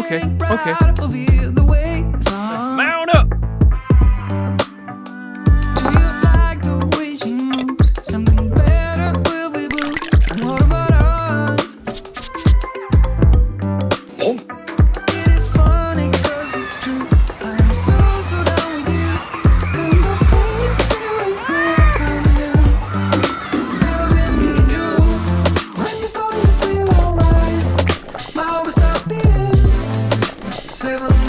Okay, okay. Mount up. Do you like the way she moves? Something better will be blue. And what about us? It is funny 'cause it's true. I am so down with you. And the pain you feel is nothing new. Still been me and you. When you're starting to feel alright, my heart will stop beating. 7